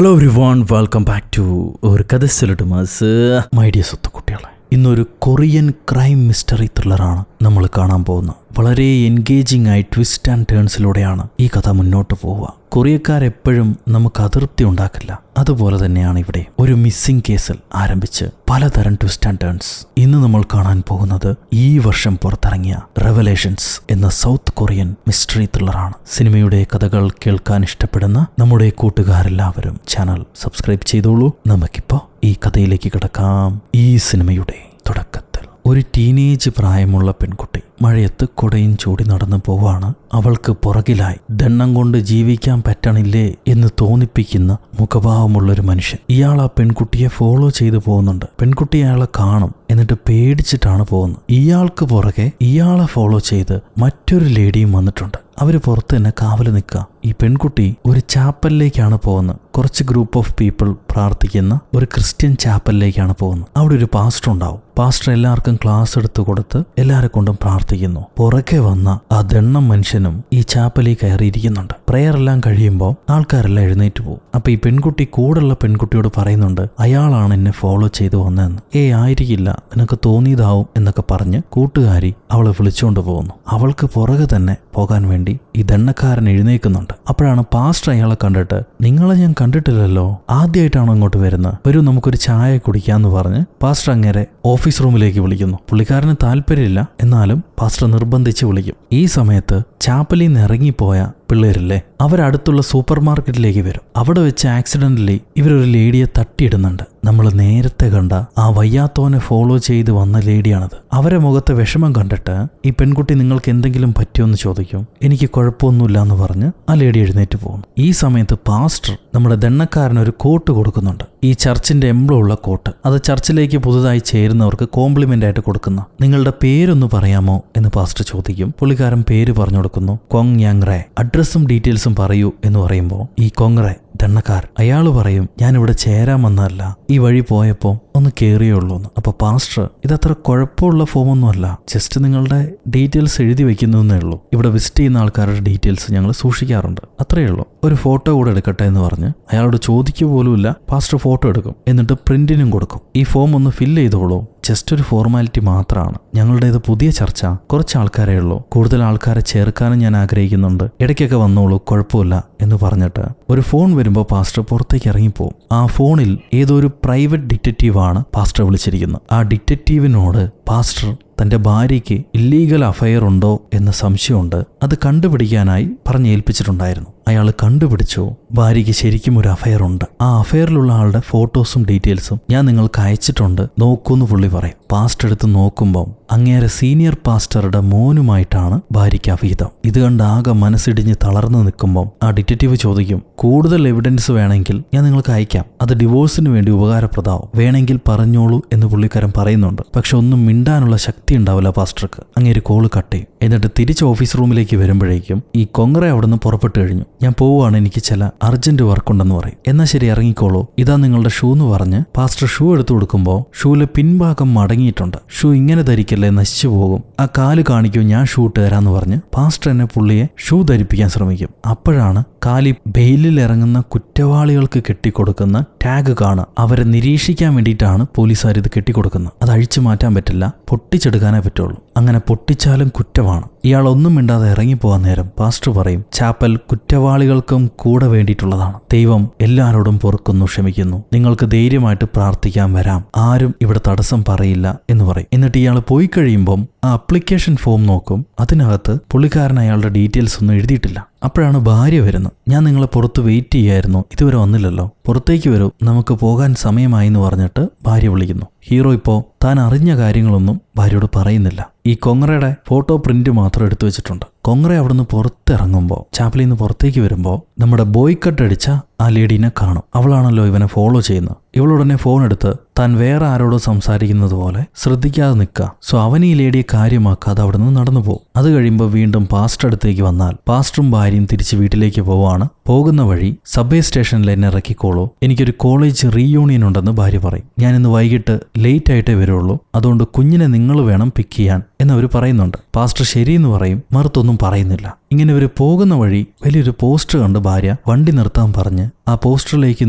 Hello everyone, welcome back to ഒരു കഥ സൊല്ലിട്ടുമാസ് my dear സ്വത്തുക്കുട്ടികളെ. ഇന്നൊരു കൊറിയൻ ക്രൈം മിസ്റ്ററി ത്രില്ലറാണ് നമ്മൾ കാണാൻ പോകുന്നത്. വളരെ എൻഗേജിംഗ് ആയി ട്വിസ്റ്റ് ആൻഡ് ടേൺസിലൂടെയാണ് ഈ കഥ മുന്നോട്ട് പോവുക. കൊറിയക്കാരെപ്പോഴും നമുക്ക് അതൃപ്തി ഉണ്ടാക്കില്ല. അതുപോലെ തന്നെയാണ് ഇവിടെ ഒരു മിസ്സിംഗ് കേസിൽ ആരംഭിച്ച് പലതരം ട്വിസ്റ്റ് ആൻഡ് ടേൺസ്. ഇന്ന് നമ്മൾ കാണാൻ പോകുന്നത് ഈ വർഷം പുറത്തിറങ്ങിയ റെവലേഷൻസ് എന്ന സൗത്ത് കൊറിയൻ മിസ്റ്ററി ത്രില്ലറാണ്. സിനിമയുടെ കഥകൾ കേൾക്കാൻ ഇഷ്ടപ്പെടുന്ന നമ്മുടെ കൂട്ടുകാരെല്ലാവരും ചാനൽ സബ്സ്ക്രൈബ് ചെയ്തോളൂ. നമുക്കിപ്പോ ഈ കഥയിലേക്ക് കിടക്കാം. ഈ സിനിമയുടെ തുടക്കത്തിൽ ഒരു ടീനേജ് പ്രായമുള്ള പെൺകുട്ടി മഴയത്ത് കുടയും ചൂടി നടന്നു പോവാണ്. അവൾക്ക് പുറകിലായി ദണ്ണം കൊണ്ട് ജീവിക്കാൻ പറ്റണില്ലേ എന്ന് തോന്നിപ്പിക്കുന്ന മുഖഭാവമുള്ളൊരു മനുഷ്യൻ. ഇയാൾ ആ പെൺകുട്ടിയെ ഫോളോ ചെയ്തു പോകുന്നുണ്ട്. പെൺകുട്ടി അയാളെ കാണും, എന്നിട്ട് പേടിച്ചിട്ടാണ് പോകുന്നത്. ഇയാൾക്ക് പുറകെ ഇയാളെ ഫോളോ ചെയ്ത് മറ്റൊരു ലേഡിയും വന്നിട്ടുണ്ട്. അവര് പുറത്ത് തന്നെ കാവല് നിൽക്കുക. ഈ പെൺകുട്ടി ഒരു ചാപ്പലിലേക്കാണ് പോകുന്നത്. കുറച്ച് ഗ്രൂപ്പ് ഓഫ് പീപ്പിൾ പ്രാർത്ഥിക്കുന്ന ഒരു ക്രിസ്ത്യൻ ചാപ്പലിലേക്കാണ് പോകുന്നത്. അവിടെ ഒരു പാസ്റ്റർ ഉണ്ടാവും. പാസ്റ്റർ എല്ലാവർക്കും ക്ലാസ് എടുത്തു കൊടുത്ത് എല്ലാരെ കൊണ്ടും പ്രാർത്ഥിക്കുന്നു. പുറകെ വന്ന ആ ദണ്ണം മനുഷ്യനും ഈ ചാപ്പലിൽ കയറിയിരിക്കുന്നുണ്ട്. പ്രെയർ എല്ലാം കഴിയുമ്പോൾ ആൾക്കാരെല്ലാം എഴുന്നേറ്റ് പോകും. അപ്പൊ ഈ പെൺകുട്ടി കൂടുള്ള പെൺകുട്ടിയോട് പറയുന്നുണ്ട്, അയാളാണ് എന്നെ ഫോളോ ചെയ്തു വന്നതെന്ന്. ആയിരിക്കില്ല, നിനക്ക് തോന്നിയതാവും എന്നൊക്കെ പറഞ്ഞ് കൂട്ടുകാരി അവളെ വിളിച്ചുകൊണ്ട് പോകുന്നു. അവൾക്ക് പുറകെ തന്നെ പോകാൻ വേണ്ടി ഈ ദണ്ണക്കാരൻ എഴുന്നേക്കുന്നുണ്ട്. അപ്പോഴാണ് പാസ്റ്റർ അയാളെ കണ്ടിട്ട്, നിങ്ങളെ ഞാൻ കണ്ടിട്ടില്ലല്ലോ, ആദ്യമായിട്ടാണോ ഇങ്ങോട്ട് വരുന്നത്, വരൂ നമുക്കൊരു ചായ കുടിക്കാന്ന് പറഞ്ഞ് പാസ്റ്റർ അങ്ങേരെ ഓഫീസ് റൂമിലേക്ക് വിളിക്കുന്നു. പുള്ളിക്കാരന് താല്പര്യമില്ല, എന്നാലും പാസ്റ്റർ നിർബന്ധിച്ച് വിളിക്കും. ഈ സമയത്ത് ചാപ്പലിൽ നിന്ന് ഇറങ്ങിപ്പോയ പിള്ളേരില്ലേ, അവരടുത്തുള്ള സൂപ്പർ മാർക്കറ്റിലേക്ക് വരും. അവിടെ വെച്ച് ആക്സിഡന്റലി ഇവരൊരു ലേഡിയെ തട്ടിയിടുന്നുണ്ട്. നമ്മൾ നേരത്തെ കണ്ട ആ വയ്യാത്തോനെ ഫോളോ ചെയ്ത് വന്ന ലേഡിയാണത്. അവരെ മുഖത്തെ വിഷമം കണ്ടിട്ട് ഈ പെൺകുട്ടി നിങ്ങൾക്ക് എന്തെങ്കിലും പറ്റുമെന്ന് ചോദിക്കും. എനിക്ക് കുഴപ്പമൊന്നുമില്ല എന്ന് പറഞ്ഞ് ആ ലേഡി എഴുന്നേറ്റ് പോകുന്നു. ഈ സമയത്ത് പാസ്റ്റർ നമ്മുടെ ദണ്ണക്കാരന് ഒരു കോട്ട് കൊടുക്കുന്നുണ്ട്. ഈ ചർച്ചിന്റെ എംബ്ലം ഉള്ള കോട്ട്. അത് ചർച്ചിലേക്ക് പുതുതായി ചേരുന്നവർക്ക് കോംപ്ലിമെന്റ് ആയിട്ട് കൊടുക്കുന്ന. നിങ്ങളുടെ പേരൊന്ന് പറയാമോ എന്ന് പാസ്റ്റർ ചോദിക്കും. പുള്ളിക്കാരൻ പേര് പറഞ്ഞു കൊടുക്കുന്നു, കൊങ് യാങ് റേ. അഡ്രസ്സും ഡീറ്റെയിൽസും പറയൂ എന്ന് പറയുമ്പോൾ ഈ കൊങ് ദണ്ണക്കാർ അയാള് പറയും, ഞാനിവിടെ ചേരാൻ വന്നതല്ല, ഈ വഴി പോയപ്പോൾ ഒന്ന് കയറിയുള്ളൂ എന്ന്. അപ്പൊ പാസ്റ്റർ, ഇതത്ര കുഴപ്പമുള്ള ഫോമൊന്നുമല്ല, ജസ്റ്റ് നിങ്ങളുടെ ഡീറ്റെയിൽസ് എഴുതി വെക്കുന്നേ ഉള്ളൂ. ഇവിടെ വിസിറ്റ് ചെയ്യുന്ന ആൾക്കാരുടെ ഡീറ്റെയിൽസ് ഞങ്ങൾ സൂക്ഷിക്കാറുണ്ട്, അത്രയേ ഉള്ളൂ. ഒരു ഫോട്ടോ കൂടെ എടുക്കട്ടെ എന്ന് പറഞ്ഞ് അയാളോട് ചോദിക്കുക പോലുമില്ല. പാസ്റ്റർ ഫോട്ടോ എടുക്കും, എന്നിട്ട് പ്രിന്റിനും കൊടുക്കും. ഈ ഫോം ഒന്ന് ഫില്ല് ചെയ്തോളൂ, ജസ്റ്റ് ഒരു ഫോർമാലിറ്റി മാത്രമാണ്. ഞങ്ങളുടേത് പുതിയ ചർച്ച, കുറച്ച് ആൾക്കാരേ ഉള്ളൂ, കൂടുതൽ ആൾക്കാരെ ചേർക്കാനും ഞാൻ ആഗ്രഹിക്കുന്നുണ്ട്, ഇടയ്ക്കൊക്കെ വന്നോളൂ, കുഴപ്പമില്ല എന്ന് പറഞ്ഞിട്ട് ഒരു ഫോൺ വരുമ്പോൾ പാസ്റ്റർ പുറത്തേക്ക് ഇറങ്ങിപ്പോവും. ആ ഫോണിൽ ഏതോ ഒരു പ്രൈവറ്റ് ഡിറ്റക്റ്റീവാണ് പാസ്റ്റർ വിളിച്ചിരിക്കുന്നത്. ആ ഡിറ്റക്റ്റീവിനോട് പാസ്റ്റർ തന്റെ ഭാര്യയ്ക്ക് ഇല്ലീഗൽ അഫയർ ഉണ്ടോ എന്ന സംശയമുണ്ട്. അത് കണ്ടുപിടിക്കാനായി പറഞ്ഞേൽപ്പിച്ചിട്ടുണ്ടായിരുന്നു. അയാൾ കണ്ടുപിടിച്ചു, ഭാര്യയ്ക്ക് ശരിക്കും ഒരു അഫയർ ഉണ്ട്. ആ അഫയറിലുള്ള ആളുടെ ഫോട്ടോസും ഡീറ്റെയിൽസും ഞാൻ നിങ്ങൾക്ക് അയച്ചിട്ടുണ്ട്, നോക്കൂന്ന് പുള്ളി പറയും. പാസ്റ്റർ എടുത്ത് നോക്കുമ്പോൾ അങ്ങേരെ സീനിയർ പാസ്റ്ററുടെ മോനുമായിട്ടാണ് ഭാര്യയ്ക്ക് അവിഹിതം. ഇത് കണ്ട് ആകെ മനസ്സിടിഞ്ഞ് തളർന്നു നിൽക്കുമ്പോൾ ആ ഡിറ്റക്റ്റീവ് ചോദിക്കും, കൂടുതൽ എവിഡൻസ് വേണമെങ്കിൽ ഞാൻ നിങ്ങൾക്ക് അയക്കാം, അത് ഡിവോഴ്സിന് വേണ്ടി ഉപകാരപ്രദമാവും, വേണമെങ്കിൽ പറഞ്ഞോളൂ എന്ന് പുള്ളിക്കാരൻ പറയുന്നുണ്ട്. പക്ഷെ ഒന്നും മിണ്ടാനുള്ള ശക്തി ഉണ്ടാവില്ല പാസ്റ്റർക്ക്. അങ്ങേര് കോള് കട്ട് ചെയ്യും. എന്നിട്ട് തിരിച്ച് ഓഫീസ് റൂമിലേക്ക് വരുമ്പോഴേക്കും ഈ കൊങ്ങറെ അവിടുന്ന് പുറപ്പെട്ടു കഴിഞ്ഞു. ഞാൻ പോവുകയാണ്, എനിക്ക് ചില അർജന്റ് വർക്ക് ഉണ്ടെന്ന് പറയും. എന്നാ ശരി, ഇറങ്ങിക്കോളൂ, ഇതാ നിങ്ങളുടെ ഷൂ എന്ന് പറഞ്ഞ് പാസ്റ്റർ ഷൂ എടുത്തു കൊടുക്കുമ്പോൾ ഷൂലെ പിൻഭാഗം മടങ്ങിയിട്ടുണ്ട്. ഷൂ ഇങ്ങനെ ധരിക്കല്ലേ, നശിച്ചു പോകും, ആ കാല് കാണിക്കൂ, ഞാൻ ഷൂ ഇട്ട് തരാന്ന് പറഞ്ഞ് പാസ്റ്റർ എന്നെ പുള്ളിയെ ഷൂ ധരിപ്പിക്കാൻ ശ്രമിക്കും. അപ്പോഴാണ് കാലി ബെയിലിൽ ഇറങ്ങുന്ന കുറ്റവാളികൾക്ക് കെട്ടിക്കൊടുക്കുന്ന ടാഗ് കാണുക. അവരെ നിരീക്ഷിക്കാൻ വേണ്ടിയിട്ടാണ് പോലീസുകാർ ഇത് കെട്ടിക്കൊടുക്കുന്നത്. അത് അഴിച്ചു മാറ്റാൻ പറ്റില്ല, പൊട്ടിച്ചെടുക്കാനേ പറ്റുള്ളൂ. അങ്ങനെ പൊട്ടിച്ചാലും കുറ്റമാണ്. ഇയാൾ ഒന്നും മിണ്ടാതെ ഇറങ്ങിപ്പോകാൻ നേരം പാസ്റ്റർ പറയും, ചാപ്പൽ കുറ്റവാളികൾക്കും കൂടെ വേണ്ടിയിട്ടുള്ളതാണ്, ദൈവം എല്ലാവരോടും പൊറുക്കുന്നു, ക്ഷമിക്കുന്നു, നിങ്ങൾക്ക് ധൈര്യമായിട്ട് പ്രാർത്ഥിക്കാൻ വരാം, ആരും ഇവിടെ തടസ്സം പറയില്ല എന്ന് പറയും. എന്നിട്ട് ഇയാൾ പോയി കഴിയുമ്പം ആ അപ്ലിക്കേഷൻ ഫോം നോക്കും. അതിനകത്ത് പുള്ളിക്കാരൻ അയാളുടെ ഡീറ്റെയിൽസ് ഒന്നും എഴുതിയിട്ടില്ല. അപ്പോഴാണ് ഭാര്യ വരുന്നത്. ഞാൻ നിങ്ങളെ പുറത്ത് വെയിറ്റ് ചെയ്യായിരുന്നു, ഇതുവരെ വന്നില്ലല്ലോ, പുറത്തേക്ക് വരൂ, നമുക്ക് പോകാൻ സമയമായി എന്ന് പറഞ്ഞിട്ട് ഭാര്യ വിളിക്കുന്നു. ഹീറോ ഇപ്പോൾ താൻ അറിഞ്ഞ കാര്യങ്ങളൊന്നും ഭാര്യയോട് പറയുന്നില്ല. ഈ കൊങ്ങറയുടെ ഫോട്ടോ പ്രിന്റ് മാത്രം എടുത്തു വെച്ചിട്ടുണ്ട്. കൊങ്ങറ അവിടുന്ന് പുറത്തിറങ്ങുമ്പോൾ, ചാപ്പലിൽ നിന്ന് പുറത്തേക്ക് വരുമ്പോൾ നമ്മുടെ ബോയ് കട്ട് അടിച്ച ആ ലേഡീനെ കാണും. അവളാണല്ലോ ഇവനെ ഫോളോ ചെയ്യുന്നത്. ഇവളുടനെ ഫോൺ എടുത്ത് താൻ വേറെ ആരോടോ സംസാരിക്കുന്നത് പോലെ ശ്രദ്ധിക്കാതെ നിൽക്കുക. സോ അവൻ ഈ ലേഡിയെ കാര്യമാക്കാതെ അവിടെ നിന്ന് നടന്നു പോകും. അത് കഴിയുമ്പോൾ വീണ്ടും പാസ്റ്റർ അടുത്തേക്ക് വന്നാൽ പാസ്റ്ററും ഭാര്യയും തിരിച്ച് വീട്ടിലേക്ക് പോവാണ്. പോകുന്ന വഴി സബ്വേ സ്റ്റേഷനിൽ എന്നെ ഇറക്കിക്കോളൂ, എനിക്കൊരു കോളേജ് റീയൂണിയൻ ഉണ്ടെന്ന് ഭാര്യ പറയും. ഞാൻ ഇന്ന് വൈകിട്ട് ലേറ്റ് ആയിട്ടേ വരുള്ളൂ, അതുകൊണ്ട് കുഞ്ഞിനെ നിങ്ങൾ വേണം പിക്ക് ചെയ്യാൻ എന്നവർ പറയുന്നുണ്ട്. പാസ്റ്റർ ശരിയെന്ന് പറയും, മറുത്തൊന്നും പറയുന്നില്ല. ഇങ്ങനെ ഇവർ പോകുന്ന വഴി വലിയൊരു പോസ്റ്റർ കണ്ട് ഭാര്യ വണ്ടി നിർത്താൻ പറഞ്ഞ് ആ പോസ്റ്ററിലേക്ക്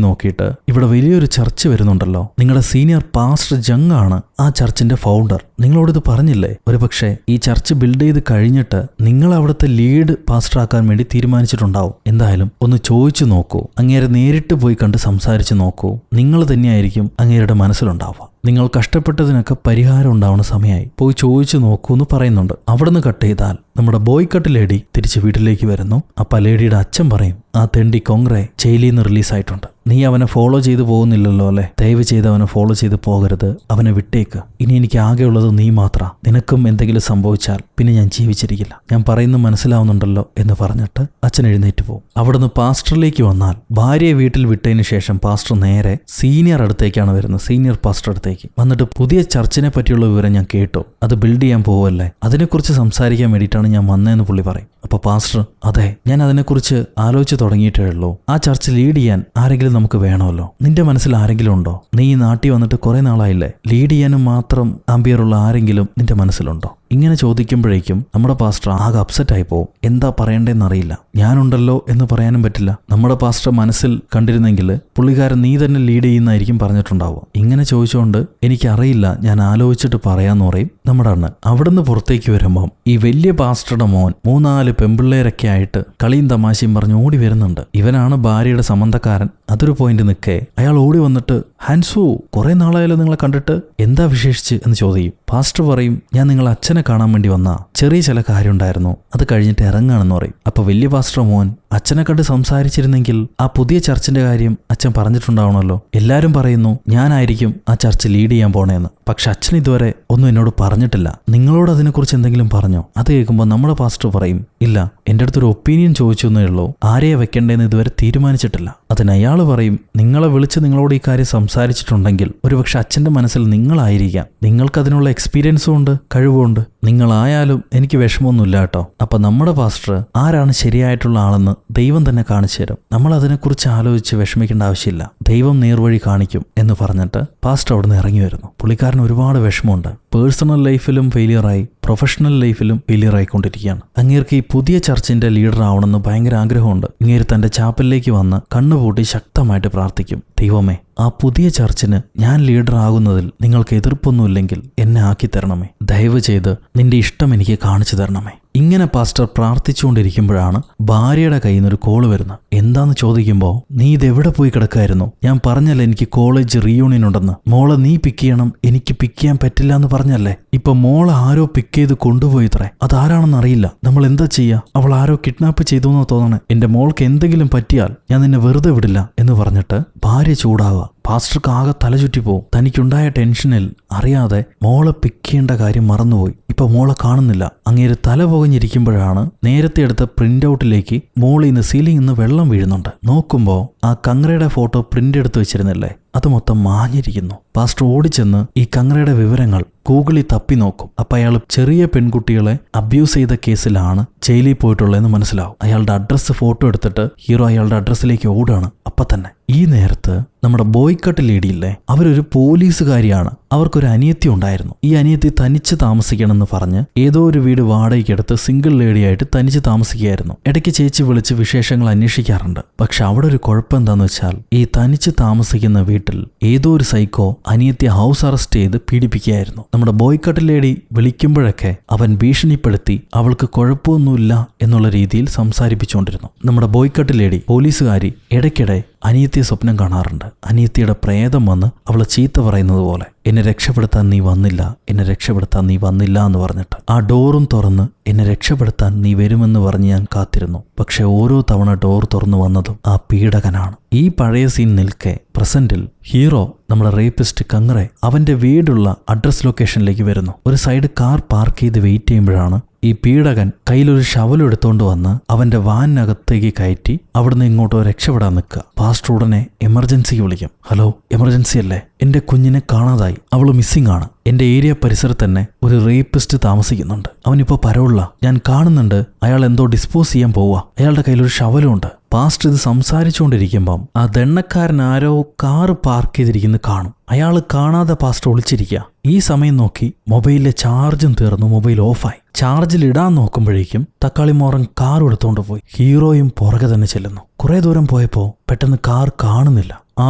നോക്കിയിട്ട്, ഇവിടെ വലിയൊരു ചർച്ച് വരുന്നുണ്ടല്ലോ, നിങ്ങളുടെ സീനിയർ പാസ്റ്റർ ജങ് ആണ് ആ ചർച്ചിന്റെ ഫൗണ്ടർ, നിങ്ങളോടിത് പറഞ്ഞില്ലേ? ഒരുപക്ഷെ ഈ ചർച്ച് ബിൽഡ് ചെയ്ത് കഴിഞ്ഞിട്ട് നിങ്ങൾ അവിടുത്തെ ലീഡ് പാസ്റ്റർ ആക്കാൻ വേണ്ടി തീരുമാനിച്ചിട്ടുണ്ടാവും. എന്തായാലും ഒന്ന് ചോദിച്ചു നോക്കൂ, അങ്ങേരെ നേരിട്ട് പോയി കണ്ട് സംസാരിച്ചു നോക്കൂ, നിങ്ങൾ തന്നെയായിരിക്കും അങ്ങേരുടെ മനസ്സിലുണ്ടാവുക. നിങ്ങൾ കഷ്ടപ്പെട്ടതിനൊക്കെ പരിഹാരം ഉണ്ടാവുന്ന സമയമായി, പോയി ചോദിച്ചു നോക്കൂ എന്ന് പറയുന്നുണ്ട്. അവിടുന്ന് കട്ട് ചെയ്താൽ നമ്മുടെ ബോയ്ക്കട്ട് ലേഡി തിരിച്ച് വീട്ടിലേക്ക് വരുന്നു. അപ്പൊ ലേഡിയുടെ അച്ഛൻ പറയും, ആ തെണ്ടി കോങ്ക്രെ ജയിലിൽ നിന്ന് റിലീസായിട്ടുണ്ട്, നീ അവനെ ഫോളോ ചെയ്ത് പോകുന്നില്ലല്ലോ അല്ലെ, ദയവ് ചെയ്ത് അവനെ ഫോളോ ചെയ്ത് പോകരുത്, അവനെ വിട്ടേക്ക്, ഇനി എനിക്ക് ആകെയുള്ളത് നീ മാത്ര, നിനക്കും എന്തെങ്കിലും സംഭവിച്ചാൽ പിന്നെ ഞാൻ ജീവിച്ചിരിക്കില്ല, ഞാൻ പറയുന്നത് മനസ്സിലാവുന്നുണ്ടല്ലോ എന്ന് പറഞ്ഞിട്ട് അച്ഛൻ എഴുന്നേറ്റ് പോകും. അവിടുന്ന് പാസ്റ്ററിലേക്ക് വന്നാൽ ഭാര്യയെ വീട്ടിൽ വിട്ടതിന് ശേഷം പാസ്റ്റർ നേരെ സീനിയർ അടുത്തേക്കാണ് വരുന്നത്, സീനിയർ പാസ്റ്റർ അടുത്തേക്ക് വന്നിട്ട്, പുതിയ ചർച്ചിനെ പറ്റിയുള്ള വിവരം ഞാൻ കേട്ടു, അത് ബിൽഡ് ചെയ്യാൻ പോവല്ലേ, അതിനെക്കുറിച്ച് സംസാരിക്കാൻ വേണ്ടിയിട്ടാണ് ഞാൻ വന്നതെന്ന് പുള്ളി പറയും. അപ്പൊ പാസ്റ്റർ, അതെ, ഞാൻ അതിനെക്കുറിച്ച് ആലോചിച്ച് തുടങ്ങിയിട്ടേ ഉള്ളൂ, ആ ചർച്ച് ലീഡ് ചെയ്യാൻ ആരെങ്കിലും നമുക്ക് വേണമല്ലോ, നിന്റെ മനസ്സിൽ ആരെങ്കിലും ഉണ്ടോ? നീ ഈ നാട്ടിൽ വന്നിട്ട് കുറെ നാളായില്ലേ, ലീഡ് ചെയ്യാനും മാത്രം ആംബിയറുള്ള ആരെങ്കിലും നിന്റെ മനസ്സിലുണ്ടോ? ഇങ്ങനെ ചോദിക്കുമ്പോഴേക്കും നമ്മുടെ പാസ്റ്റർ ആകെ അപ്സെറ്റ് ആയി പോവും. എന്താ പറയണ്ടേന്നറിയില്ല. ഞാനുണ്ടല്ലോ എന്ന് പറയാനും പറ്റില്ല. നമ്മുടെ പാസ്റ്റർ മനസ്സിൽ കണ്ടിരുന്നെങ്കിൽ പുള്ളിക്കാരൻ നീ തന്നെ ലീഡ് ചെയ്യുന്നതായിരിക്കും പറഞ്ഞിട്ടുണ്ടാവുക. ഇങ്ങനെ ചോദിച്ചുകൊണ്ട് എനിക്കറിയില്ല, ഞാൻ ആലോചിച്ചിട്ട് പറയാന്ന് പറയും നമ്മുടെ അണ്ണൻ. അവിടുന്ന് പുറത്തേക്ക് വരുമ്പം ഈ വലിയ പാസ്റ്ററുടെ മോൻ 3-4 പെമ്പിള്ളേരൊക്കെ ആയിട്ട് കളിയും തമാശയും പറഞ്ഞ് ഓടി വരുന്നുണ്ട്. ഇവനാണ് ഭാര്യയുടെ സംബന്ധക്കാരൻ. അതൊരു പോയിന്റ് നിൽക്കേ അയാൾ ഓടി വന്നിട്ട്, ഹാൻസു, കുറെ നാളായാലും നിങ്ങളെ കണ്ടിട്ട്, എന്താ വിശേഷിച്ച് എന്ന് ചോദിക്കും. പാസ്റ്റർ പറയും, ഞാൻ നിങ്ങളെ അച്ഛനെ കാണാൻ വേണ്ടി വന്നാ, ചെറിയ ചില കാര്യം ഉണ്ടായിരുന്നു, അത് കഴിഞ്ഞിട്ട് ഇറങ്ങാണെന്ന് പറയും. അപ്പൊ വലിയ പാസ്റ്റർ മോൻ അച്ഛനെ കണ്ട് സംസാരിച്ചിരുന്നെങ്കിൽ ആ പുതിയ ചർച്ചിന്റെ കാര്യം അച്ഛൻ പറഞ്ഞിട്ടുണ്ടാവണമല്ലോ. എല്ലാരും പറയുന്നു ഞാനായിരിക്കും ആ ചർച്ച് ലീഡ് ചെയ്യാൻ പോണേന്ന്, പക്ഷെ അച്ഛൻ ഇതുവരെ ഒന്നും എന്നോട് പറഞ്ഞിട്ടില്ല. നിങ്ങളോട് അതിനെക്കുറിച്ച് എന്തെങ്കിലും പറഞ്ഞോ? അത് കേൾക്കുമ്പോൾ നമ്മുടെ പാസ്റ്റർ പറയും, ഇല്ല, എൻ്റെ അടുത്തൊരു ഒപ്പീനിയൻ ചോദിച്ചു എന്നേ ഉള്ളൂ, ആരെയാ വെക്കേണ്ടതെന്ന് ഇതുവരെ തീരുമാനിച്ചിട്ടില്ല. അതിന് അയാൾ പറയും, നിങ്ങളെ വിളിച്ച് നിങ്ങളോട് ഈ കാര്യം സംസാരിച്ചിട്ടുണ്ടെങ്കിൽ ഒരുപക്ഷെ അച്ഛൻ്റെ മനസ്സിൽ നിങ്ങളായിരിക്കാം, നിങ്ങൾക്കതിനുള്ള എക്സ്പീരിയൻസും ഉണ്ട്, കഴിവുമുണ്ട്, നിങ്ങളായാലും എനിക്ക് വിഷമമൊന്നുമില്ല കേട്ടോ. അപ്പൊ നമ്മുടെ പാസ്റ്റർ ആരാണ് ശരിയായിട്ടുള്ള ആളെന്ന് ദൈവം തന്നെ കാണിച്ചു തരും, നമ്മൾ അതിനെക്കുറിച്ച് ആലോചിച്ച് വിഷമിക്കേണ്ട ആവശ്യമില്ല, ദൈവം നേർവഴി കാണിക്കും എന്ന് പറഞ്ഞിട്ട് പാസ്റ്റർ അവിടെ നിന്ന് ഇറങ്ങി വരുന്നു. പുള്ളിക്കാരന് ഒരുപാട് വിഷമമുണ്ട്. പേഴ്സണൽ ലൈഫിലും ഫെയിലിയറായി, പ്രൊഫഷണൽ ലൈഫിലും ഫെയിലിയർ ആയിക്കൊണ്ടിരിക്കുകയാണ്. അങ്ങേർക്ക് ഈ പുതിയ ചർച്ചിന്റെ ലീഡർ ആവണമെന്ന് ഭയങ്കര ആഗ്രഹമുണ്ട്. അങ്ങേര് തന്റെ ചാപ്പലിലേക്ക് വന്ന് കണ്ണുപൂട്ടി ശക്തമായിട്ട് പ്രാർത്ഥിക്കും, ദൈവമേ, ആ പുതിയ ചർച്ചിന് ഞാൻ ലീഡർ ആകുന്നതിൽ നിങ്ങൾക്ക് എതിർപ്പൊന്നുമില്ലെങ്കിൽ എന്നെ ആക്കി തരണമേ, ദയവ് ചെയ്ത് നിന്റെ ഇഷ്ടം എനിക്ക് കാണിച്ചു തരണമേ. ഇങ്ങനെ പാസ്റ്റർ പ്രാർത്ഥിച്ചുകൊണ്ടിരിക്കുമ്പോഴാണ് ഭാര്യയുടെ കയ്യിൽ നിന്നൊരു കോള് വരുന്നത്. എന്താന്ന് ചോദിക്കുമ്പോൾ, നീ ഇതെവിടെ പോയി കിടക്കായിരുന്നു? ഞാൻ പറഞ്ഞല്ലേ എനിക്ക് കോളേജ് റീയൂണിയൻ ഉണ്ടെന്ന്, മോളെ നീ പിക്ക് ചെയ്യണം, എനിക്ക് പിക്ക് ചെയ്യാൻ പറ്റില്ല എന്ന് പറഞ്ഞല്ലേ. ഇപ്പൊ മോളെ ആരോ പിക്ക് ചെയ്ത് കൊണ്ടുപോയിത്രേ, അതാരാണെന്ന് അറിയില്ല, നമ്മൾ എന്താ ചെയ്യാ? അവൾ ആരോ കിഡ്നാപ്പ് ചെയ്തു എന്നോ തോന്നണേ, എന്റെ മോൾക്ക് എന്തെങ്കിലും പറ്റിയാൽ ഞാൻ നിന്നെ വെറുതെ വിടില്ല എന്ന് പറഞ്ഞിട്ട് ഭാര്യ ചൂടാവുക. പാസ്റ്റർക്ക് ആകെ തലചുറ്റിപ്പോവും. തനിക്കുണ്ടായ ടെൻഷനിൽ അറിയാതെ മോളെ പിക്ക് ചെയ്യേണ്ട കാര്യം മറന്നുപോയി. ഇപ്പൊ മോളെ കാണുന്നില്ല. അങ്ങേര് തല പുകഞ്ഞിരിക്കുമ്പോഴാണ് നേരത്തെ എടുത്ത പ്രിന്റ് ഔട്ടിലേക്ക് മോളിൽ നിന്ന് സീലിംഗ് നിന്ന് വെള്ളം വീഴുന്നുണ്ട്. നോക്കുമ്പോ ആ കങ്ങറയുടെ ഫോട്ടോ പ്രിന്റ് എടുത്ത് വെച്ചിരുന്നില്ലേ, അത് മൊത്തം മാഞ്ഞിരിക്കുന്നു. പാസ്റ്റർ ഓടിച്ചെന്ന് ഈ കങ്ങറയുടെ വിവരങ്ങൾ ഗൂഗിളിൽ തപ്പി നോക്കും. അപ്പൊ അയാൾ ചെറിയ പെൺകുട്ടികളെ അബ്യൂസ് ചെയ്ത കേസിലാണ് ജയിലിൽ പോയിട്ടുള്ളതെന്ന് മനസ്സിലാവും. അയാളുടെ അഡ്രസ്സ് ഫോട്ടോ എടുത്തിട്ട് ഹീറോ അയാളുടെ അഡ്രസ്സിലേക്ക് ഓടുകയാണ്. അപ്പൊ തന്നെ ഈ നേരത്ത് നമ്മുടെ ബോയ്ക്കട്ട് ലേഡിയില്ലേ, അവരൊരു പോലീസുകാരിയാണ്. അവർക്കൊരു അനിയത്തി ഉണ്ടായിരുന്നു. ഈ അനിയത്തി തനിച്ച് താമസിക്കണമെന്ന് പറഞ്ഞ് ഏതോ ഒരു വീട് വാടകയ്ക്കെടുത്ത് സിംഗിൾ ലേഡിയായിട്ട് തനിച്ച് താമസിക്കുകയായിരുന്നു. ഇടയ്ക്ക് ചേച്ചി വിളിച്ച് വിശേഷങ്ങൾ അന്വേഷിക്കാറുണ്ട്. പക്ഷെ അവിടെ ഒരു കുഴപ്പം എന്താന്ന് വെച്ചാൽ, ഈ തനിച്ച് താമസിക്കുന്ന വീട്ടിൽ ഏതോ ഒരു സൈക്കോ അനിയത്തി ഹൗസ് അറസ്റ്റ് ചെയ്ത് പീഡിപ്പിക്കുകയായിരുന്നു. നമ്മുടെ ബോയ്ക്കട്ട് ലേഡി വിളിക്കുമ്പോഴൊക്കെ അവൻ ഭീഷണിപ്പെടുത്തി അവൾക്ക് കുഴപ്പമൊന്നുമില്ല എന്നുള്ള രീതിയിൽ സംസാരിപ്പിച്ചുകൊണ്ടിരുന്നു. നമ്മുടെ ബോയ്ക്കട്ട് ലേഡി പോലീസുകാരി ഇടയ്ക്കിടെ അനിയത്തിയെ സ്വപ്നം കാണാറുണ്ട്. അനിയത്തിയുടെ പ്രേതം വന്ന് അവളെ ചീത്ത പറയുന്നത് പോലെ, എന്നെ രക്ഷപ്പെടുത്താൻ നീ വന്നില്ല, എന്നെ രക്ഷപ്പെടുത്താൻ നീ വന്നില്ല എന്ന് പറഞ്ഞിട്ട് ആ ഡോറും തുറന്ന് എന്നെ രക്ഷപ്പെടുത്താൻ നീ വരുമെന്ന് പറഞ്ഞ് ഞാൻ കാത്തിരുന്നു. പക്ഷെ ഓരോ തവണ ഡോർ തുറന്നു വന്നതും ആ പീഡകനാണ്. ഈ പഴയ സീൻ നിൽക്കെ പ്രസന്റിൽ ഹീറോ നമ്മുടെ റേപ്പിസ്റ്റ് കങ്ങറെ അവന്റെ വീടുള്ള അഡ്രസ് ലൊക്കേഷനിലേക്ക് വരുന്നു. ഒരു സൈഡ് കാർ പാർക്ക് ചെയ്ത് വെയിറ്റ് ചെയ്യുമ്പോഴാണ് ഈ പീഡകൻ കയ്യിലൊരു ഷവലും എടുത്തോണ്ട് വന്ന് അവന്റെ വാനിനകത്തേക്ക് കയറ്റി അവിടുന്ന് ഇങ്ങോട്ടോ രക്ഷപ്പെടാൻ നിൽക്കുക. പാസ്റ്റർ ഉടനെ എമർജൻസിക്ക് വിളിക്കും. ഹലോ, എമർജൻസി അല്ലേ? എന്റെ കുഞ്ഞിനെ കാണാതായി, അവള് മിസ്സിംഗ് ആണ്. എന്റെ ഏരിയ പരിസരത്ത് തന്നെ ഒരു റേപ്പിസ്റ്റ് താമസിക്കുന്നുണ്ട്. അവനിപ്പോ പരോളില്ല. ഞാൻ കാണുന്നുണ്ട് അയാൾ എന്തോ ഡിസ്പോസ് ചെയ്യാൻ പോവുക. അയാളുടെ കയ്യിലൊരു ഷവലും ഉണ്ട്. പാസ്റ്റർ ഇത് സംസാരിച്ചുകൊണ്ടിരിക്കുമ്പം ആ ദണ്ണക്കാരൻ ആരോ കാറ് പാർക്ക് ചെയ്തിരിക്കുന്നു കാണും. അയാൾ കാണാതെ പാസ്റ്റർ ഒളിച്ചിരിക്കുക. ഈ സമയം നോക്കി മൊബൈലിലെ ചാർജും തീർന്നു, മൊബൈൽ ഓഫായി. ചാർജിൽ ഇടാൻ നോക്കുമ്പോഴേക്കും തക്കാളി മോറൻ കാർ എടുത്തോണ്ട് പോയി. ഹീറോയും പുറകെ തന്നെ ചെല്ലുന്നു. കുറെ ദൂരം പോയപ്പോ പെട്ടെന്ന് കാർ കാണുന്നില്ല. ആ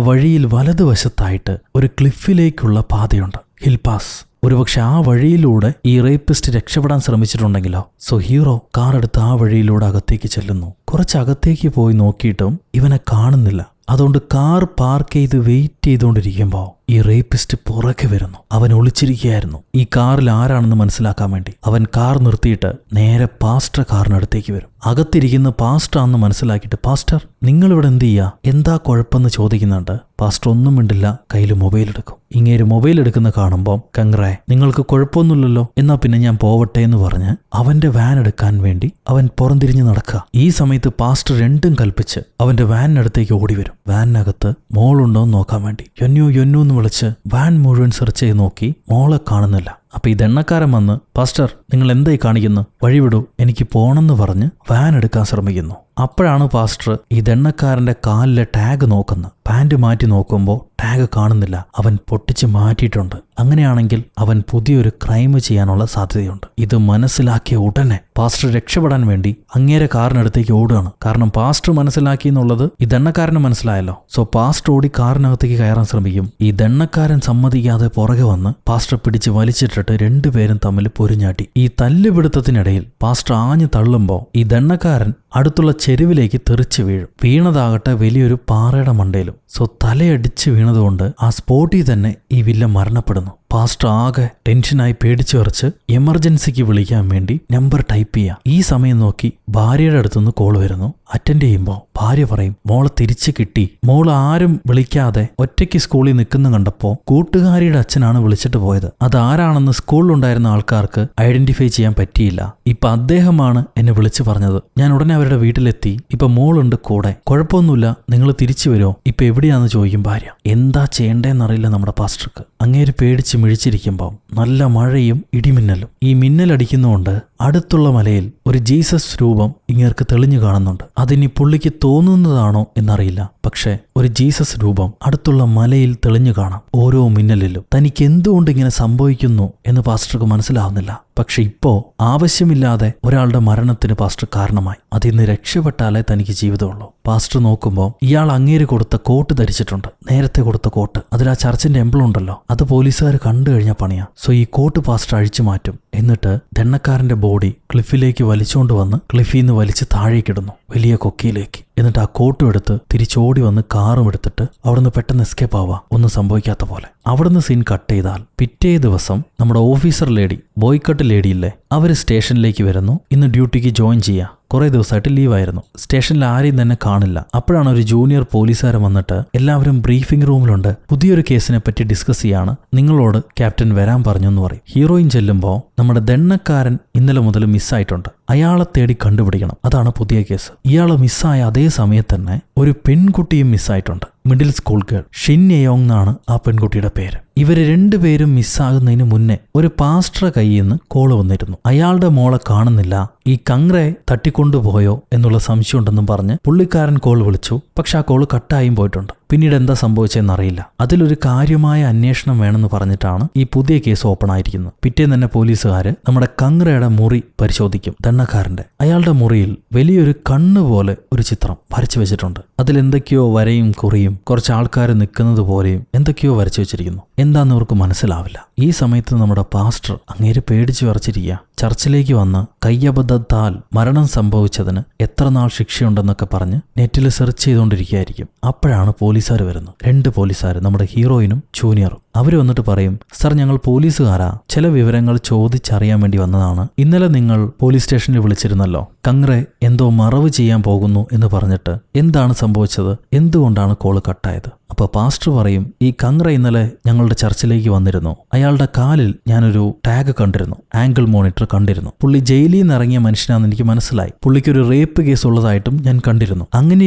വഴിയിൽ വലതുവശത്തായിട്ട് ഒരു ക്ലിഫിലേക്കുള്ള പാതയുണ്ട്, ഹിൽ പാസ്. ഒരുപക്ഷെ ആ വഴിയിലൂടെ ഈ റേപ്പിസ്റ്റ് രക്ഷപ്പെടാൻ ശ്രമിച്ചിട്ടുണ്ടെങ്കിലോ. സോ ഹീറോ കാർ എടുത്ത് ആ വഴിയിലൂടെ അകത്തേക്ക് ചെല്ലുന്നു. കുറച്ച് അകത്തേക്ക് പോയി നോക്കിയിട്ടും ഇവനെ കാണുന്നില്ല. അതുകൊണ്ട് കാർ പാർക്ക് ചെയ്ത് വെയിറ്റ് ചെയ്തുകൊണ്ടിരിക്കുമ്പോൾ ഈ റേപ്പിസ്റ്റ് പുറകെ വരുന്നു. അവൻ ഒളിച്ചിരിക്കുകയായിരുന്നു. ഈ കാറിൽ ആരാണെന്ന് മനസ്സിലാക്കാൻ വേണ്ടി അവൻ കാർ നിർത്തിയിട്ട് നേരെ പാസ്റ്റർ കാറിനടുത്തേക്ക് വരും. അകത്തിരിക്കുന്ന പാസ്റ്റർ ആണെന്ന് മനസ്സിലാക്കിയിട്ട്, പാസ്റ്റർ നിങ്ങളിവിടെ എന്ത് ചെയ്യുക, എന്താ കുഴപ്പമെന്ന് ചോദിക്കുന്നുണ്ട്. പാസ്റ്റർ ഒന്നും മിണ്ടില്ല, കയ്യിൽ മൊബൈൽ എടുക്കും. ഇങ്ങേര് മൊബൈൽ എടുക്കുന്ന കാണുമ്പോൾ, കങ്ക്രേ നിങ്ങൾക്ക് കുഴപ്പമൊന്നുമില്ലല്ലോ, എന്നാ പിന്നെ ഞാൻ പോവട്ടെ എന്ന് പറഞ്ഞ് അവന്റെ വാൻ എടുക്കാൻ വേണ്ടി അവൻ പുറംതിരിഞ്ഞ് നടക്കുക. ഈ സമയത്ത് പാസ്റ്റർ രണ്ടും കൽപ്പിച്ച് അവന്റെ വാനിനടുത്തേക്ക് ഓടി വരും. വാനിനകത്ത് മോളുണ്ടോ എന്ന് നോക്കാൻ വേണ്ടി യൊന്നു യൊന്നു എന്ന് വിളിച്ച് വാൻ മുഴുവൻ സെർച്ച് ചെയ്ത് നോക്കി. മോളെ കാണുന്നില്ല. അപ്പൊ ഈ ദണ്ണക്കാരൻ വന്ന്, പാസ്റ്റർ നിങ്ങൾ എന്തായി കാണിക്കുന്നു, വഴിവിടൂ, എനിക്ക് പോണെന്ന് പറഞ്ഞ് വാൻ എടുക്കാൻ ശ്രമിക്കുന്നു. അപ്പോഴാണ് പാസ്റ്റർ ഈ ദണ്ണക്കാരന്റെ കാലിലെ ടാഗ് നോക്കുന്നത്. പാന്റ് മാറ്റി നോക്കുമ്പോൾ ടാഗ് കാണുന്നില്ല. അവൻ പൊട്ടിച്ച് മാറ്റിയിട്ടുണ്ട്. അങ്ങനെയാണെങ്കിൽ അവൻ പുതിയൊരു ക്രൈം ചെയ്യാനുള്ള സാധ്യതയുണ്ട്. ഇത് മനസ്സിലാക്കിയ ഉടനെ പാസ്റ്റർ രക്ഷപ്പെടാൻ വേണ്ടി അങ്ങേരെ കാറിനടുത്തേക്ക് ഓടുകയാണ്. കാരണം പാസ്റ്റർ മനസ്സിലാക്കി എന്നുള്ളത് ഈ ദണ്ണക്കാരന് മനസ്സിലായല്ലോ. സോ പാസ്റ്റർ ഓടി കാറിനകത്തേക്ക് കയറാൻ ശ്രമിക്കും. ഈ ദണ്ണക്കാരൻ സമ്മതിക്കാതെ പുറകെ വന്ന് പാസ്റ്റർ പിടിച്ച് വലിച്ചിട്ടിട്ട് രണ്ടുപേരും തമ്മിൽ പൊരിഞ്ഞാട്ടി. ഈ തല്ലുപിടുത്തത്തിനിടയിൽ പാസ്റ്റർ ആഞ്ഞു തള്ളുമ്പോൾ ഈ ദണ്ണക്കാരൻ അടുത്തുള്ള ചെരുവിലേക്ക് തെറിച്ച് വീഴും. വീണതാകട്ടെ വലിയൊരു പാറയുടെ മണ്ടയിലും. സോ തലയടിച്ച് വീണതുകൊണ്ട് ആ സ്പോട്ടിൽ തന്നെ ഈ വില്ലൻ മരണപ്പെടുന്നു. പാസ്റ്റർ ആകെ ടെൻഷനായി പേടിച്ചു വരച്ച് എമർജൻസിക്ക് വിളിക്കാൻ വേണ്ടി നമ്പർ ടൈപ്പ് ചെയ്യാം. ഈ സമയം നോക്കി ഭാര്യയുടെ അടുത്തുനിന്ന് കോൾ വരുന്നു. അറ്റൻഡ് ചെയ്യുമ്പോൾ ഭാര്യ പറയും, മോളെ തിരിച്ചു കിട്ടി. മോൾ ആരും വിളിക്കാതെ ഒറ്റയ്ക്ക് സ്കൂളിൽ നിൽക്കുന്ന കണ്ടപ്പോൾ കൂട്ടുകാരിയുടെ അച്ഛനാണ് വിളിച്ചിട്ട് പോയത്. അതാരാണെന്ന് സ്കൂളിലുണ്ടായിരുന്ന ആൾക്കാർക്ക് ഐഡന്റിഫൈ ചെയ്യാൻ പറ്റിയില്ല. ഇപ്പൊ അദ്ദേഹമാണ് എന്നെ വിളിച്ചു പറഞ്ഞത്. ഞാൻ ഉടനെ അവരുടെ വീട്ടിലെത്തി. ഇപ്പൊ മോളുണ്ട് കൂടെ, കുഴപ്പമൊന്നുമില്ല, നിങ്ങൾ തിരിച്ചു വരുമോ, ഇപ്പൊ എവിടെയാന്ന് ചോദിക്കും ഭാര്യ. എന്താ ചെയ്യേണ്ടതെന്നറിയില്ല നമ്മുടെ പാസ്റ്റർക്ക്. അങ്ങേര് പേടിച്ച് മിഴിച്ചിരിക്കുമ്പോൾ നല്ല മഴയും ഇടിമിന്നലും. ഈ മിന്നലടിക്കുന്നതുകൊണ്ട് അടുത്തുള്ള മലയിൽ ഒരു ജീസസ് രൂപം ഇങ്ങേർക്ക് തെളിഞ്ഞു കാണുന്നുണ്ട്. അതിനി പുള്ളിക്ക് തോന്നുന്നതാണോ എന്നറിയില്ല. പക്ഷെ ഒരു ജീസസ് രൂപം അടുത്തുള്ള മലയിൽ തെളിഞ്ഞു കാണാം. ഓരോ മിന്നലിലും തനിക്ക് എന്തുകൊണ്ട് ഇങ്ങനെ സംഭവിക്കുന്നു എന്ന് പാസ്റ്റർക്ക് മനസ്സിലാവുന്നില്ല. പക്ഷെ ഇപ്പോ ആവശ്യമില്ലാതെ ഒരാളുടെ മരണത്തിന് പാസ്റ്റർ കാരണമായി. അതിന്ന് രക്ഷപ്പെട്ടാലേ തനിക്ക് ജീവിതമുള്ളൂ. പാസ്റ്റർ നോക്കുമ്പോൾ ഇയാൾ അങ്ങേര് കൊടുത്ത കോട്ട് ധരിച്ചിട്ടുണ്ട്. നേരത്തെ കൊടുത്ത കോട്ട്, അതിൽ ആ ചർച്ചിന്റെ എംബ്ലം ഉണ്ടല്ലോ, അത് പോലീസുകാർ കണ്ടു കഴിഞ്ഞ പണിയാ. സോ ഈ കോട്ട് പാസ്റ്റർ അഴിച്ചു മാറ്റും. എന്നിട്ട് ദണ്ണക്കാരന്റെ ബോഡി ക്ലിഫിലേക്ക് വലിച്ചുകൊണ്ട് വന്ന് ക്ലിഫിൽ നിന്ന് വലിച്ച് താഴേക്കിടുന്നു, വലിയ കൊക്കയിലേക്ക്. എന്നിട്ട് ആ കോട്ടും എടുത്ത് തിരിച്ചോടി വന്ന് കാറും എടുത്തിട്ട് അവിടുന്ന് പെട്ടെന്ന് എസ്കേപ്പ് ആവാ, ഒന്നും സംഭവിക്കാത്ത പോലെ. അവിടുന്ന് സീൻ കട്ട് ചെയ്താൽ പിറ്റേ ദിവസം നമ്മുടെ ഓഫീസർ ലേഡി, ബോയ്ക്കട്ട് ലേഡിയില്ലേ, അവര് സ്റ്റേഷനിലേക്ക് വരുന്നു. ഇന്ന് ഡ്യൂട്ടിക്ക് ജോയിൻ ചെയ്യാം. കുറെ ദിവസമായിട്ട് ലീവായിരുന്നു. സ്റ്റേഷനിൽ ആരെയും തന്നെ കാണില്ല. അപ്പോഴാണ് ഒരു ജൂനിയർ പോലീസുകാരൻ വന്നിട്ട്, എല്ലാവരും ബ്രീഫിംഗ് റൂമിലുണ്ട്, പുതിയൊരു കേസിനെ പറ്റി ഡിസ്കസ് ചെയ്യാണ്, നിങ്ങളോട് ക്യാപ്റ്റൻ വരാൻ പറഞ്ഞു എന്ന് പറയും. ഹീറോയിൻ ചെല്ലുമ്പോൾ നമ്മുടെ ദണ്ണക്കാരൻ ഇന്നലെ മുതൽ മിസ്സായിട്ടുണ്ട്. അയാളെ തേടി കണ്ടുപിടിക്കണം. അതാണ് പുതിയ കേസ്. ഇയാളെ മിസ്സായ അതേ സമയത്ത് തന്നെ ഒരു പെൺകുട്ടിയും മിസ്സായിട്ടുണ്ട്. മിഡിൽ സ്കൂൾ ഗേൾ ഷിൻ എയോങ് എന്നാണ് ആ പെൺകുട്ടിയുടെ പേര്. ഇവര് രണ്ടുപേരും മിസ്സാകുന്നതിന് മുന്നേ ഒരു പാസ്റ്ററുടെ കയ്യിൽ നിന്ന് കോള് വന്നിരുന്നു. അയാളുടെ മോളെ കാണുന്നില്ല, ഈ കങ്ക്രേ തട്ടിക്കൊണ്ടുപോയോ എന്നുള്ള സംശയം ഉണ്ടെന്നും പറഞ്ഞ് പുള്ളിക്കാരൻ കോൾ വിളിച്ചു. പക്ഷെ ആ കോള് കട്ടായും പോയിട്ടുണ്ട്. പിന്നീട് എന്താ സംഭവിച്ചതെന്നറിയില്ല. അതിലൊരു കാര്യമായ അന്വേഷണം വേണമെന്ന് പറഞ്ഞിട്ടാണ് ഈ പുതിയ കേസ് ഓപ്പൺ ആയിരിക്കുന്നത്. പിറ്റേന്ന് തന്നെ പോലീസുകാര് നമ്മുടെ കങ്ക്രയുടെ മുറി പരിശോധിക്കും. ദണ്ണക്കാരന്റെ അയാളുടെ മുറിയിൽ വലിയൊരു കണ്ണ് പോലെ ഒരു ചിത്രം വരച്ചു വെച്ചിട്ടുണ്ട്. അതിലെന്തൊക്കെയോ വരയും കുറിയും കുറച്ച് ആൾക്കാർ നിൽക്കുന്നത് പോലെയും എന്തൊക്കെയോ വരച്ചു വെച്ചിരിക്കുന്നു. എന്താന്ന് അവർക്ക് മനസ്സിലാവില്ല. ഈ സമയത്ത് നമ്മുടെ പാസ്റ്റർ അങ്ങേര് പേടിച്ചു വിറച്ചിരിക്കുക. ചർച്ചിലേക്ക് വന്ന് കയ്യബദ്ധത്താൽ മരണം സംഭവിച്ചതിന് എത്ര നാൾ ശിക്ഷയുണ്ടെന്നൊക്കെ പറഞ്ഞ് നെറ്റിൽ സെർച്ച് ചെയ്തുകൊണ്ടിരിക്കുകയായിരിക്കും. അപ്പോഴാണ് പോലീസുകാർ വരുന്നത്. 2 പോലീസുകാർ, നമ്മുടെ ഹീറോയിനും ജൂനിയറും. അവർ വന്നിട്ട് പറയും, സർ ഞങ്ങൾ പോലീസുകാരാ, ചില വിവരങ്ങൾ ചോദിച്ചറിയാൻ വേണ്ടി വന്നതാണ്. ഇന്നലെ നിങ്ങൾ പോലീസ് സ്റ്റേഷനിൽ വിളിച്ചിരുന്നല്ലോ, കങ്ക്രേ എന്തോ മറവ് ചെയ്യാൻ പോകുന്നു എന്ന് പറഞ്ഞിട്ട് എന്താണ് സംഭവിച്ചത്, എന്തുകൊണ്ടാണ് കോള് കട്ടായത്? അപ്പോൾ പാസ്റ്റർ പറയും, ഈ കങ്ര ഇന്നലെ ഞങ്ങളുടെ ചർച്ചിലേക്ക് വന്നിരുന്നു. അയാളുടെ കാലിൽ ഞാനൊരു ടാഗ് കണ്ടിരുന്നു, ആംഗിൾ മോണിറ്റർ കണ്ടിരുന്നു. പുള്ളി ജയിലിൽ നിന്ന് ഇറങ്ങിയ മനുഷ്യനാണെന്ന് എനിക്ക് മനസ്സിലായി. പുള്ളിക്കൊരു റേപ്പ് കേസ് ഉള്ളതായിട്ടും ഞാൻ കണ്ടിരുന്നു. അങ്ങനെ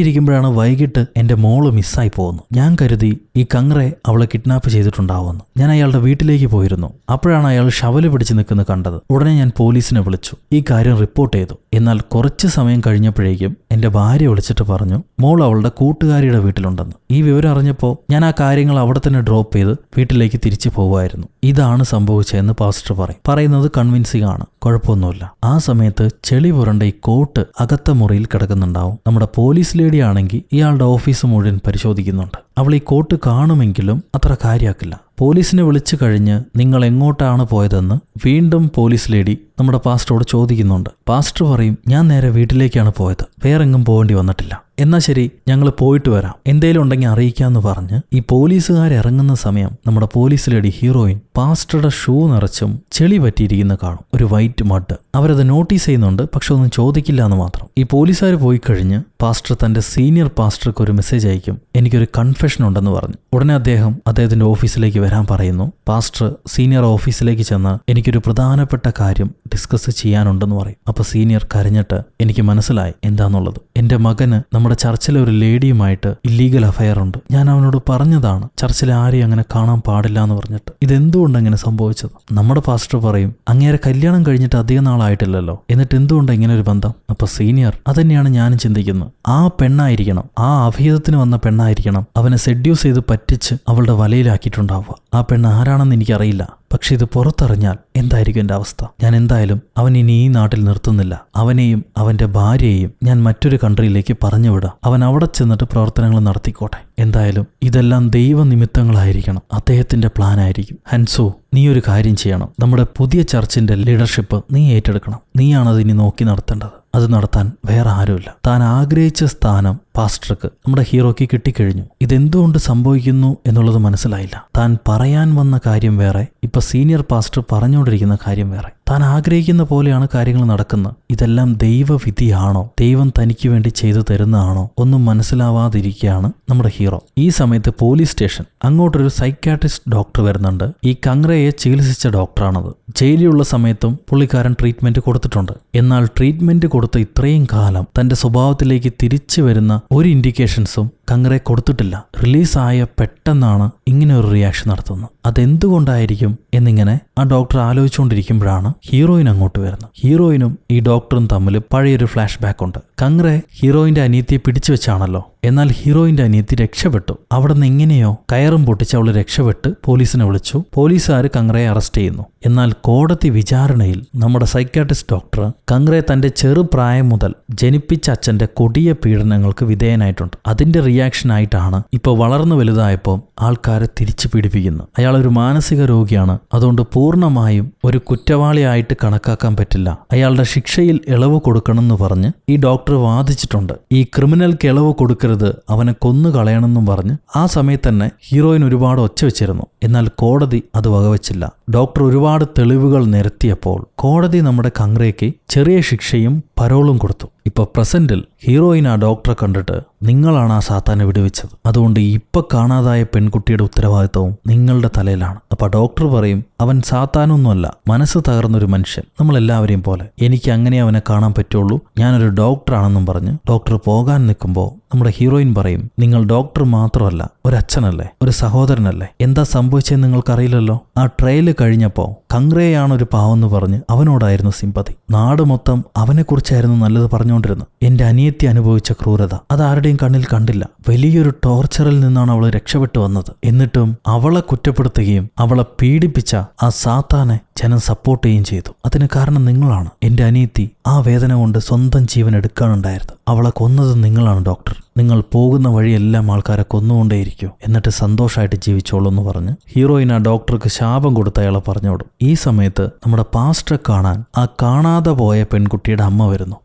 ഇരിക്കുമ്പോഴാണ് വൈകിട്ട് എന്റെ മോള് മിസ്സായി പോകുന്നു. ഞാൻ കരുതി ഈ കങ്രെ അവളെ കിഡ്നാപ്പ് ചെയ്തിട്ടുണ്ടാവുമെന്ന്. ഞാൻ അയാളുടെ വീട്ടിലേക്ക് പോയിരുന്നു. അപ്പോഴാണ് അയാൾ ഷവല് പിടിച്ച് നിൽക്കുന്നത് കണ്ടത്. ഉടനെ ഞാൻ പോലീസിനെ വിളിച്ചു, ഈ കാര്യം റിപ്പോർട്ട് ചെയ്തു. എന്നാൽ കുറച്ച് സമയം കഴിഞ്ഞപ്പോഴേക്കും എന്റെ ഭാര്യ വിളിച്ചിട്ട് പറഞ്ഞു, മോൾ അവളുടെ കൂട്ടുകാരിയുടെ വീട്ടിലുണ്ടെന്ന്. ഈ വിവരം അറിഞ്ഞപ്പോൾ ഞാൻ ആ കാര്യങ്ങൾ അവിടെ തന്നെ ഡ്രോപ്പ് ചെയ്ത് വീട്ടിലേക്ക് തിരിച്ചു പോകുമായിരുന്നു. ഇതാണ് സംഭവിച്ചതെന്ന് പാസ്റ്റർ പറയുന്നത് കൺവിൻസിംഗ് ആണ്, കുഴപ്പമൊന്നുമില്ല. ആ സമയത്ത് ചെളി പുരണ്ട ഈ കോട്ട് അകത്ത മുറിയിൽ കിടക്കുന്നുണ്ടാവും. നമ്മുടെ പോലീസ് ലേഡി ആണെങ്കിൽ ഇയാളുടെ ഓഫീസ് മുഴുവൻ പരിശോധിക്കുന്നുണ്ട്. അവൾ ഈ കോട്ട് കാണുമെങ്കിലും അത്ര കാര്യമാക്കില്ല. പോലീസിനെ വിളിച്ചു കഴിഞ്ഞ് നിങ്ങൾ എങ്ങോട്ടാണ് പോയതെന്ന് വീണ്ടും പോലീസ് ലേഡി നമ്മുടെ പാസ്റ്ററോട് ചോദിക്കുന്നുണ്ട്. പാസ്റ്റർ പറയും, ഞാൻ നേരെ വീട്ടിലേക്കാണ് പോയത്, വേറെങ്ങും പോകേണ്ടി വന്നിട്ടില്ല. എന്നാ ശരി, ഞങ്ങൾ പോയിട്ട് വരാം, എന്തേലും ഉണ്ടെങ്കിൽ അറിയിക്കാമെന്ന് പറഞ്ഞ് ഈ പോലീസുകാരിറങ്ങുന്ന സമയം നമ്മുടെ പോലീസ് ലേഡി ഹീറോയിൻ പാസ്റ്ററുടെ ഷൂ നിറച്ചും ചെളി പറ്റിയിരിക്കുന്ന കാണും, ഒരു വൈറ്റ് മഡ്. അവരത് നോട്ടീസ് ചെയ്യുന്നുണ്ട്, പക്ഷെ ഒന്നും ചോദിക്കില്ല എന്ന് മാത്രം. ഈ പോലീസുകാർ പോയി കഴിഞ്ഞ് പാസ്റ്റർ തന്റെ സീനിയർ പാസ്റ്റർക്ക് ഒരു മെസ്സേജ് അയക്കും, എനിക്കൊരു കൺഫെഷൻ ഉണ്ടെന്ന് പറഞ്ഞു. ഉടനെ അദ്ദേഹത്തിന്റെ ഓഫീസിലേക്ക് വരാൻ പറയുന്നു. പാസ്റ്റർ സീനിയർ ഓഫീസിലേക്ക് ചെന്ന് എനിക്കൊരു പ്രധാനപ്പെട്ട കാര്യം ഡിസ്കസ് ചെയ്യാനുണ്ടെന്ന് പറയും. അപ്പൊ സീനിയർ കരഞ്ഞിട്ട്, എനിക്ക് മനസ്സിലായി എന്താന്നുള്ളത്. എന്റെ മകന് നമ്മുടെ ചർച്ചിലെ ഒരു ലേഡിയുമായിട്ട് ഇല്ലീഗൽ അഫയർ ഉണ്ട്. ഞാൻ അവനോട് പറഞ്ഞതാണ് ചർച്ചിലെ ആരെയും അങ്ങനെ കാണാൻ പാടില്ല എന്ന് പറഞ്ഞിട്ട്. ഇതെന്തുകൊണ്ട് അങ്ങനെ സംഭവിച്ചത്? നമ്മുടെ പാസ്റ്റർ പറയും, അങ്ങേരെ കല്യാണം കഴിഞ്ഞിട്ട് അധികം നാളായിട്ടില്ലല്ലോ, എന്നിട്ട് എന്തുകൊണ്ട് ഇങ്ങനെ ഒരു ബന്ധം? അപ്പൊ സീനിയർ, അതന്നെയാണ് ഞാനും ചിന്തിക്കുന്നത്. ആ പെണ്ണായിരിക്കണം, ആ അഭേദത്തിന് വന്ന പെണ്ണായിരിക്കണം അവനെ സെഡ്യൂസ് ചെയ്ത് പറ്റിച്ച് അവളുടെ വലയിലാക്കിയിട്ടുണ്ടാവുക. ആ പെണ്ണ് ആരാണെന്ന് എനിക്കറിയില്ല, പക്ഷെ ഇത് പുറത്തറിഞ്ഞാൽ എന്തായിരിക്കും എൻ്റെ അവസ്ഥ? ഞാൻ എന്തായാലും അവൻ ഇനി ഈ നാട്ടിൽ നിർത്തുന്നില്ല. അവനെയും അവന്റെ ഭാര്യയെയും ഞാൻ മറ്റൊരു കൺട്രിയിലേക്ക് പറഞ്ഞുവിടാം. അവൻ അവിടെ ചെന്നിട്ട് പ്രവർത്തനങ്ങൾ നടത്തിക്കോട്ടെ. എന്തായാലും ഇതെല്ലാം ദൈവനിമിത്തങ്ങളായിരിക്കണം, അദ്ദേഹത്തിന്റെ പ്ലാൻ ആയിരിക്കും. ഹൻസു, നീ ഒരു കാര്യം ചെയ്യണം. നമ്മുടെ പുതിയ ചർച്ചിന്റെ ലീഡർഷിപ്പ് നീ ഏറ്റെടുക്കണം. നീയാണത് ഇനി നോക്കി നടത്തേണ്ടത്. അത് നടത്താൻ വേറെ ആരുമില്ല. താൻ ആഗ്രഹിച്ച സ്ഥാനം പാസ്റ്റർക്ക്, നമ്മുടെ ഹീറോയ്ക്ക് കിട്ടിക്കഴിഞ്ഞു. ഇതെന്തുകൊണ്ട് സംഭവിക്കുന്നു എന്നുള്ളത് മനസ്സിലായില്ല. താൻ പറയാൻ വന്ന കാര്യം വേറെ, ഇപ്പൊ സീനിയർ പാസ്റ്റർ പറഞ്ഞുകൊണ്ടിരിക്കുന്ന കാര്യം വേറെ. താൻ ആഗ്രഹിക്കുന്ന പോലെയാണ് കാര്യങ്ങൾ നടക്കുന്നത്. ഇതെല്ലാം ദൈവവിധിയാണോ, ദൈവം തനിക്ക് വേണ്ടി ചെയ്തു തരുന്നതാണോ, ഒന്നും മനസ്സിലാവാതിരിക്കുകയാണ് നമ്മുടെ ഹീറോ. ഈ സമയത്ത് പോലീസ് സ്റ്റേഷൻ അങ്ങോട്ടൊരു സൈക്യാട്രിസ്റ്റ് ഡോക്ടർ വരുന്നുണ്ട്. ഈ കങ്രയെ ചികിത്സിച്ച ഡോക്ടറാണത്. ജയിലിലുള്ള സമയത്തും പുള്ളിക്കാരൻ ട്രീറ്റ്മെന്റ് കൊടുത്തിട്ടുണ്ട്. എന്നാൽ ട്രീറ്റ്മെന്റ് കൊടുത്ത ഇത്രയും കാലം തന്റെ സ്വഭാവത്തിലേക്ക് തിരിച്ചു വരുന്ന ഒരു ഇൻഡിക്കേഷൻസും കങ്രെ കൊടുത്തിട്ടില്ല. റിലീസായ പെട്ടെന്നാണ് ഇങ്ങനെ ഒരു റിയാക്ഷൻ നടത്തുന്നത്. അതെന്തുകൊണ്ടായിരിക്കും എന്നിങ്ങനെ ആ ഡോക്ടർ ആലോചിച്ചുകൊണ്ടിരിക്കുമ്പോഴാണ് ഹീറോയിൻ അങ്ങോട്ട് വരുന്നത്. ഹീറോയിനും ഈ ഡോക്ടറും തമ്മിൽ പഴയൊരു ഫ്ലാഷ് ബാക്ക് ഉണ്ട്. കങ്രെ ഹീറോയിന്റെ അനിയത്തിയെ പിടിച്ചു വെച്ചാണല്ലോ, എന്നാൽ ഹീറോയിന്റെ അനിയത്തി രക്ഷപ്പെട്ടു. അവിടെ നിന്ന് എങ്ങനെയോ കയറും പൊട്ടിച്ച് അവള് രക്ഷപ്പെട്ട് പോലീസിനെ വിളിച്ചു. പോലീസുകാർ കങ്രയെ അറസ്റ്റ് ചെയ്യുന്നു. എന്നാൽ കോടതി വിചാരണയിൽ നമ്മുടെ സൈക്യാട്രിസ്റ്റ് ഡോക്ടർ കങ്രെ തന്റെ ചെറുപ്രായം മുതൽ ജനിപ്പിച്ച അച്ഛന്റെ കൊടിയ പീഡനങ്ങൾക്ക് വിധേയനായിട്ടുണ്ട്. അതിന്റെ റിയാക്ഷൻ ആയിട്ടാണ് ഇപ്പോൾ വളർന്നു വലുതായപ്പോൾ ആൾക്കാരെ തിരിച്ചു പീഡിപ്പിക്കുന്നത്. അയാളൊരു മാനസിക രോഗിയാണ്. അതുകൊണ്ട് പൂർണ്ണമായും ഒരു കുറ്റവാളിയായിട്ട് കണക്കാക്കാൻ പറ്റില്ല. അയാളുടെ ശിക്ഷയിൽ ഇളവ് കൊടുക്കണം എന്ന് പറഞ്ഞ് ഈ ഡോക്ടർ വാദിച്ചിട്ടുണ്ട്. ഈ ക്രിമിനൽക്ക് ഇളവ് കൊടുക്കരുത്, അവനെ കൊന്നു കളയണമെന്നും പറഞ്ഞ് ആ സമയത്ത് തന്നെ ഹീറോയിൻ ഒരുപാട് ഒച്ച വെച്ചിരുന്നു. എന്നാൽ കോടതി അത് വകവെച്ചില്ല. ഡോക്ടർ ഒരുപാട് തെളിവുകൾ നിരത്തിയപ്പോൾ കോടതി നമ്മുടെ കങ്രയ്ക്ക് ചെറിയ ശിക്ഷയും പരോളും കൊടുത്തു. ഇപ്പൊ പ്രസന്റിൽ ഹീറോയിൻ ആ ഡോക്ടറെ കണ്ടിട്ട്, നിങ്ങളാണ് ആ സാത്താനെ വിടുവിച്ചത്, അതുകൊണ്ട് ഇപ്പൊ കാണാതായ പെൺകുട്ടിയുടെ ഉത്തരവാദിത്വവും നിങ്ങളുടെ തലയിലാണ്. അപ്പൊ ഡോക്ടർ പറയും, അവൻ സാത്താനൊന്നുമല്ല, മനസ്സ് തകർന്നൊരു മനുഷ്യൻ, നമ്മളെല്ലാവരെയും പോലെ. എനിക്ക് അങ്ങനെ അവനെ കാണാൻ പറ്റുള്ളൂ, ഞാനൊരു ഡോക്ടറാണെന്നും പറഞ്ഞ് ഡോക്ടർ പോകാൻ നിൽക്കുമ്പോൾ നമ്മുടെ ഹീറോയിൻ പറയും, നിങ്ങൾ ഡോക്ടർ മാത്രമല്ല, ഒരു അച്ഛനല്ലേ, ഒരു സഹോദരനല്ലേ, എന്താ സംഭവിച്ചതെന്ന് നിങ്ങൾക്കറിയില്ലല്ലോ. ആ ട്രയൽ കഴിഞ്ഞപ്പോൾ കങ്രയാണ് ഒരു പാവെന്ന് പറഞ്ഞ് അവനോടായിരുന്നു സിമ്പതി. നാട് മൊത്തം അവനെക്കുറിച്ചായിരുന്നു നല്ലത് പറഞ്ഞുകൊണ്ടിരുന്നത്. എന്റെ അനിയത്തി അനുഭവിച്ച ക്രൂരത അതാരുടെയും കണ്ണിൽ കണ്ടില്ല. വലിയൊരു ടോർച്ചറിൽ നിന്നാണ് അവൾ രക്ഷപ്പെട്ടു വന്നത്. എന്നിട്ടും അവളെ കുറ്റപ്പെടുത്തുകയും അവളെ പീഡിപ്പിച്ച ആ സാത്താനെ ജനം സപ്പോർട്ട് ചെയ്യുകയും ചെയ്തു. അതിന് കാരണം നിങ്ങളാണ്. എന്റെ അനിയത്തി ആ വേദന കൊണ്ട് സ്വന്തം ജീവൻ എടുക്കാനുണ്ടായിരുന്നു. അവളെ കൊന്നത് നിങ്ങളാണ് ഡോക്ടർ. നിങ്ങൾ പോകുന്ന വഴിയെല്ലാം ആൾക്കാരെ കൊന്നുകൊണ്ടേയിരിക്കും, എന്നിട്ട് സന്തോഷമായിട്ട് ജീവിച്ചോളൂ എന്ന് പറഞ്ഞ് ഹീറോയിൻ ആ ഡോക്ടർക്ക് ശാപം കൊടുത്ത് അയാളെ പറഞ്ഞോടും. ഈ സമയത്ത് നമ്മുടെ പാസ്റ്ററെ കാണാൻ ആ കാണാതെ പോയ പെൺകുട്ടിയുടെ അമ്മ വരുന്നു.